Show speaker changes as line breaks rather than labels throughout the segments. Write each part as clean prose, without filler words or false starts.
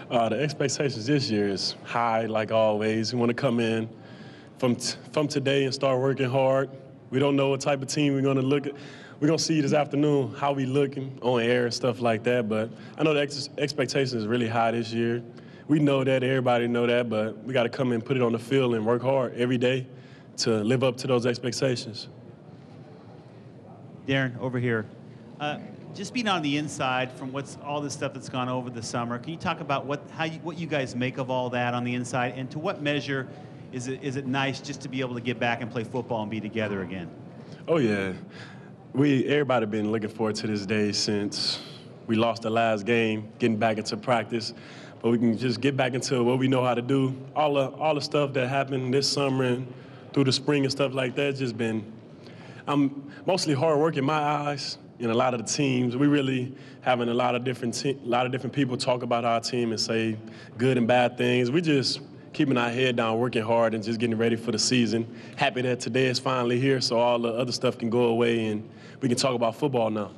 The expectations this year is high, like always. We want to come in from today and start working hard. We don't know what type of team we're going to look at. We're going to see this afternoon how we looking on air and stuff like that. But I know the expectation is really high this year. We know that, everybody know that, but we got to come and put it on the field and work hard every day to live up to those expectations.
Darron, over here. Just being on the inside from all this stuff that's gone over the summer, can you talk about what you guys make of all that on the inside, and to what measure is it nice just to be able to get back and play football and be together again?
Oh yeah, everybody been looking forward to this day since we lost the last game, getting back into practice, but we can just get back into what we know how to do. All the stuff that happened this summer and through the spring and stuff like that, just been mostly hard work in my eyes. In a lot of the teams, we really having a lot of different people talk about our team and say good and bad things. We just keeping our head down, working hard, and just getting ready for the season. Happy that today is finally here, so all the other stuff can go away and we can talk about football now.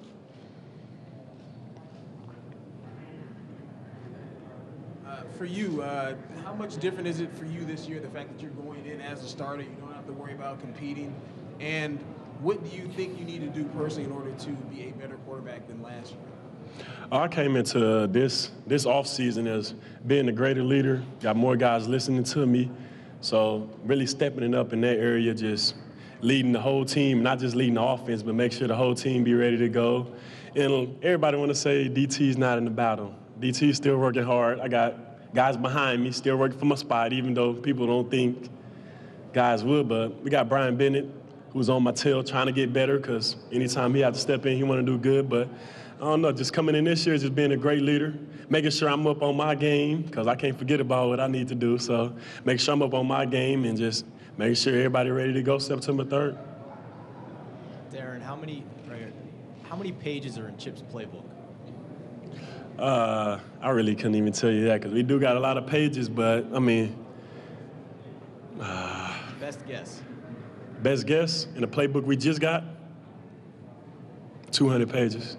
For you, how much different is it for you this year, the fact that you're going in as a starter, you don't have to worry about competing, and what do you think you need to do personally in order to be a better quarterback than last year?
I came into this offseason as being a greater leader, got more guys listening to me, so really stepping it up in that area, just leading the whole team, not just leading the offense, but make sure the whole team be ready to go. And everybody want to say DT's not in the battle. DT's still working hard. I got guys behind me still working for my spot, even though people don't think guys would, but we got Brian Bennett, who's on my tail trying to get better, because anytime he had to step in, he want to do good. But I don't know, just coming in this year, just being a great leader, making sure I'm up on my game, because I can't forget about what I need to do. So make sure I'm up on my game and just making sure everybody ready to go September 3rd.
Darron, how many pages are in Chip's playbook?
I really couldn't even tell you that, because we do got a lot of pages, but I mean.
Best guess.
Best guess in the playbook we just got, 200 pages.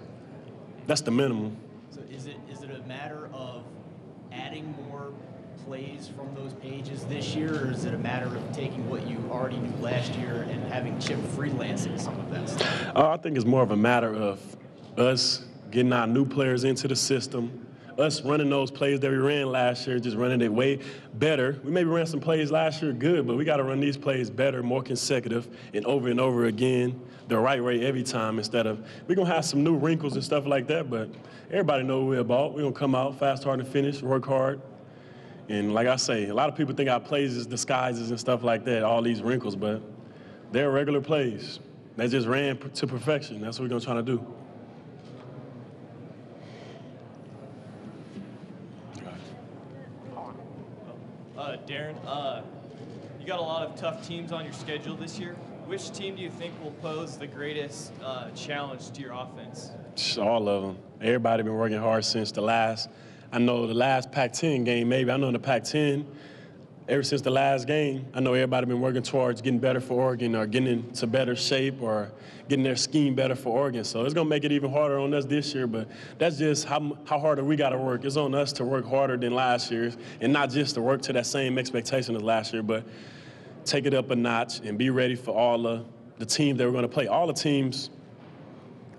That's the minimum.
So is it a matter of adding more plays from those pages this year, or is it a matter of taking what you already knew last year and having Chip freelancing some of that stuff?
I think it's more of a matter of us getting our new players into the system, us running those plays that we ran last year, just running it way better. We maybe ran some plays last year good, but we got to run these plays better, more consecutive, and over again, the right way every time, instead of, we're going to have some new wrinkles and stuff like that, but everybody know what we're about. We're going to come out fast, hard, and finish, work hard. And like I say, a lot of people think our plays is disguises and stuff like that, all these wrinkles, but they're regular plays. They just ran to perfection. That's what we're going to try to do.
Darron, you got a lot of tough teams on your schedule this year. Which team do you think will pose the greatest challenge to your offense?
All of them. Everybody been working hard since the last Pac-10 game, maybe. I know in the Pac-10, ever since the last game, I know everybody been working towards getting better for Oregon or getting into better shape or getting their scheme better for Oregon. So it's going to make it even harder on us this year, but that's just how harder we got to work. It's on us to work harder than last year, and not just to work to that same expectation as last year, but take it up a notch and be ready for all the teams that we're going to play. All the teams,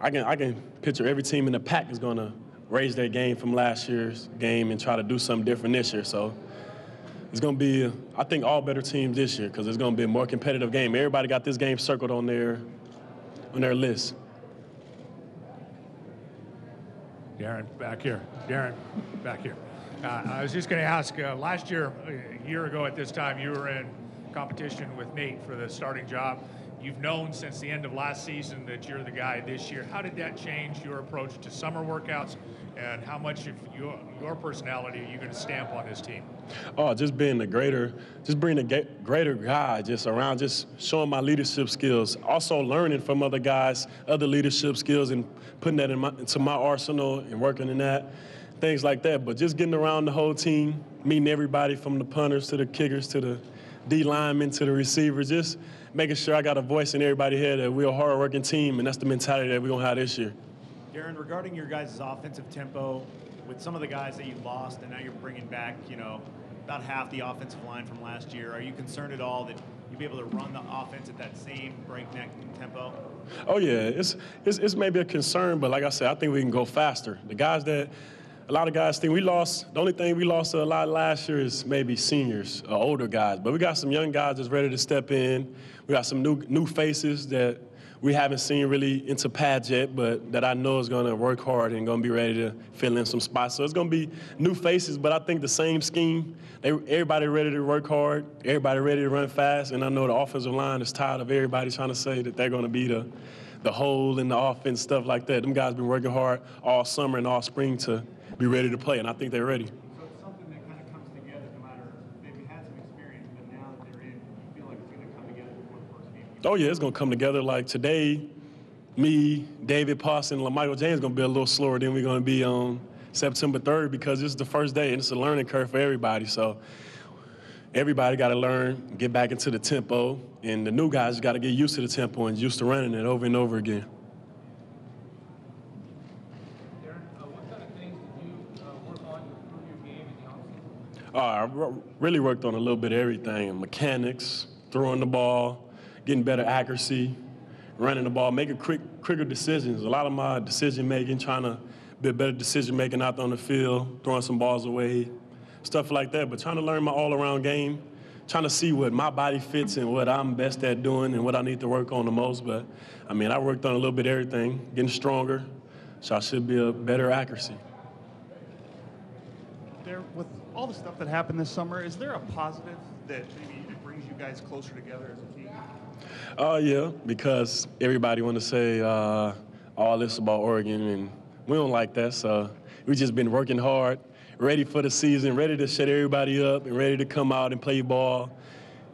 I can picture every team in the pack is going to raise their game from last year's game and try to do something different this year. So it's going to be, I think, all better teams this year, because it's going to be a more competitive game. Everybody got this game circled on their list.
Darron, back here. Darron, back here. I was just going to ask, last year, a year ago at this time, you were in competition with Nate for the starting job. You've known since the end of last season that you're the guy this year. How did that change your approach to summer workouts, and how much of your personality are you going to stamp on this team?
Oh, just being a greater guy, just around, just showing my leadership skills. Also learning from other guys, other leadership skills, and putting that into my arsenal and working in that, things like that. But just getting around the whole team, meeting everybody from the punters to the kickers to the D linemen to the receivers, just making sure I got a voice in everybody's head that we're a hard-working team, and that's the mentality that we're going to have this year.
Darron, regarding your guys' offensive tempo, with some of the guys that you lost, and now you're bringing back, about half the offensive line from last year. Are you concerned at all that you'll be able to run the offense at that same breakneck tempo?
Oh yeah, it's maybe a concern, but like I said, I think we can go faster. A lot of guys think we lost. The only thing we lost a lot last year is maybe seniors, older guys. But we got some young guys that's ready to step in. We got some new faces that we haven't seen really into pads yet, but that I know is going to work hard and going to be ready to fill in some spots. So it's going to be new faces, but I think the same scheme. Everybody ready to work hard, everybody ready to run fast, and I know the offensive line is tired of everybody trying to say that they're going to be the hole in the offense, stuff like that. Them guys been working hard all summer and all spring to be ready to play, and I think they're ready.
So it's something that kind of comes together no matter, they've had some experience, but now that they're in, you feel like it's going to come together before the first game?
Oh, yeah, it's going to come together. Like today, me, David Poss, and LaMichael James going to be a little slower than we're going to be on September 3rd because this is the first day, and it's a learning curve for everybody. So everybody got to learn, get back into the tempo, and the new guys got to get used to the tempo and used to running it over and over again. I really worked on a little bit of everything, mechanics, throwing the ball, getting better accuracy, running the ball, making quicker decisions. A lot of my decision-making, trying to be a better decision-making out there on the field, throwing some balls away, stuff like that. But trying to learn my all-around game, trying to see what my body fits and what I'm best at doing and what I need to work on the most. But, I mean, I worked on a little bit of everything, getting stronger, so I should be a better accuracy.
With all the stuff that happened this summer, is there a positive that maybe it brings you guys closer together as a team?
Yeah, because everybody want to say all this about Oregon, and we don't like that. So we just been working hard, ready for the season, ready to shut everybody up and ready to come out and play ball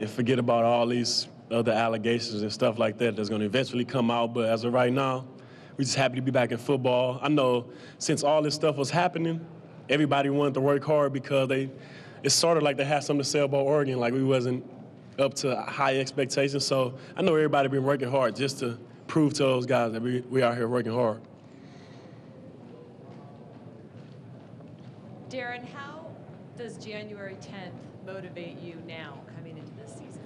and forget about all these other allegations and stuff like that that's going to eventually come out. But as of right now, we're just happy to be back in football. I know since all this stuff was happening, everybody wanted to work hard because it's sort of like they had something to say about Oregon, like we wasn't up to high expectations. So I know everybody been working hard just to prove to those guys that we out here working hard.
Darron, how does January 10th motivate you now coming into this season?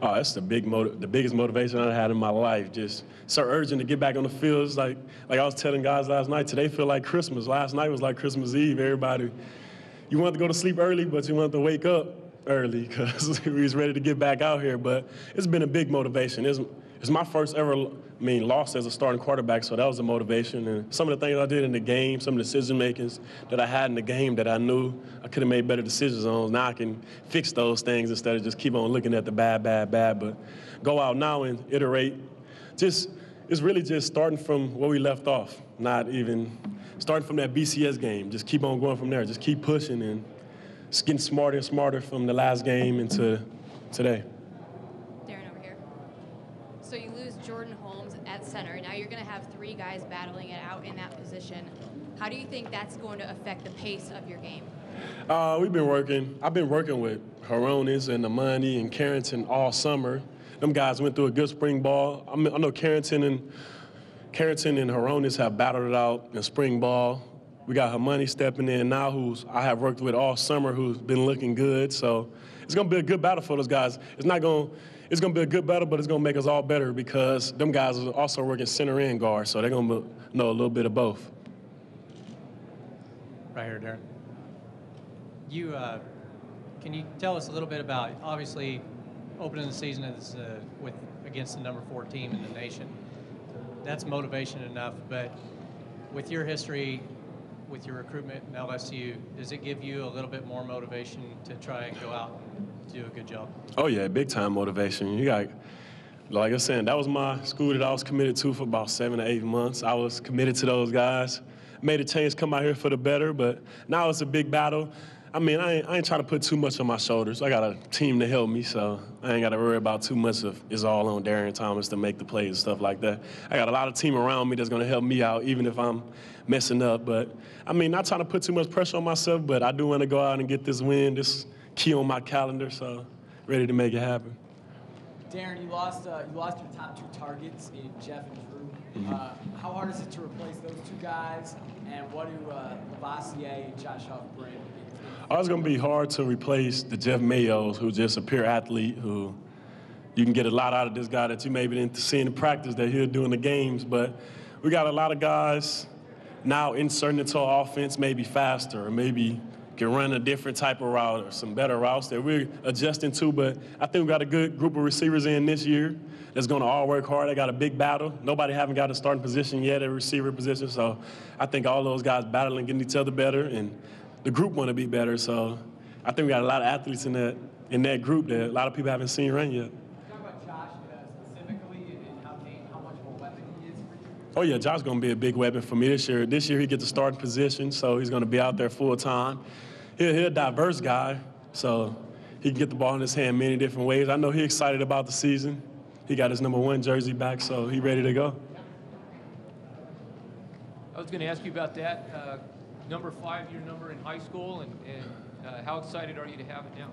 Oh, that's the biggest motivation I had in my life. Just so urgent to get back on the field. It's like I was telling guys last night, today feel like Christmas. Last night was like Christmas Eve. Everybody, you wanted to go to sleep early, but you wanted to wake up early because we was ready to get back out here. But it's been a big motivation. It's my first ever, loss as a starting quarterback, so that was a motivation. And some of the things I did in the game, some of the decision-makings that I had in the game that I knew I could have made better decisions on, now I can fix those things instead of just keep on looking at the bad, but go out now and iterate. It's really just starting from where we left off, not even starting from that BCS game. Just keep on going from there. Just keep pushing and just getting smarter and smarter from the last game into today.
Darron, over here. So you lose Jordan Holmes at center. Now you're going to have three guys battling it out in that position. How do you think that's going to affect the pace of your game?
I've been working with Haronis and Amani and Carrington all summer. Them guys went through a good spring ball. I know Carrington and Haronis have battled it out in spring ball. We got Amani stepping in now, who's I have worked with all summer, who's been looking good. So it's going to be a good battle for those guys. It's going to be a good battle, but it's going to make us all better because them guys are also working center and guard, so they're going to know a little bit of both.
Right here, Darron. Can you tell us a little bit about, obviously, opening the season against the number 4 team in the nation? That's motivation enough, but with your history, with your recruitment in LSU, does it give you a little bit more motivation to try and go out and do a good job? Oh, yeah, big-time motivation. Like I said, that was my school that I was committed to for about 7 to 8 months. I was committed to those guys. Made a change, come out here for the better, but now it's a big battle. I ain't trying to put too much on my shoulders. I got a team to help me, so I ain't got to worry about too much of it's all on Darron Thomas to make the plays and stuff like that. I got a lot of team around me that's going to help me out, even if I'm messing up. But, not trying to put too much pressure on myself, but I do want to go out and get this win, this key on my calendar, so ready to make it happen.
Darron, you lost your top 2 targets in Jeff and Drew
How hard is it to replace those two guys, and what do Lavoisier and Josh Huff bring?
Oh, it's going to be hard to replace the Jeff Mayos, who's just a pure athlete, who you can get a lot out of this guy that you maybe didn't see in practice that he'll do in the games. But we got a lot of guys now inserting into our offense maybe faster, or maybe can run a different type of route or some better routes that we're adjusting to. But I think we got a good group of receivers in this year that's going to all work hard. They got a big battle. Nobody haven't got a starting position yet at receiver position. So I think all those guys battling, getting each other better, and the group want to be better. So I think we got a lot of athletes in that group that a lot of people haven't seen run yet.
Talk about Josh specifically and how much of a weapon he is for you.
Oh, yeah, Josh's going to be a big weapon for me this year. This year he gets a starting position, so he's going to be out there full time. He's a diverse guy, so he can get the ball in his hand many different ways. I know he's excited about the season. He got his #1 jersey back, so he's ready to go.
I was going to ask you about that. Number 5, your number in high school, and how excited are you to have it now?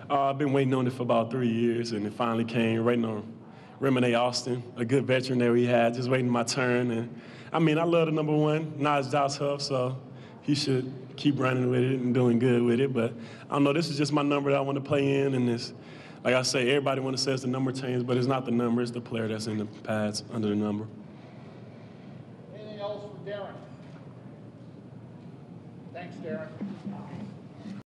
I've been waiting on it for about 3 years, and it finally came, waiting on Remine Austin, a good veteran that we had, just waiting my turn. And I mean, I love the #1. Now it's Josh Huff, so he should keep running with it and doing good with it. But I don't know, this is just my number that I want to play in. And it's, like I say, everybody want to say it's the number changed, but it's not the number, it's the player that's in the pads under the number.
Anything else for Darron? Thanks, Darron.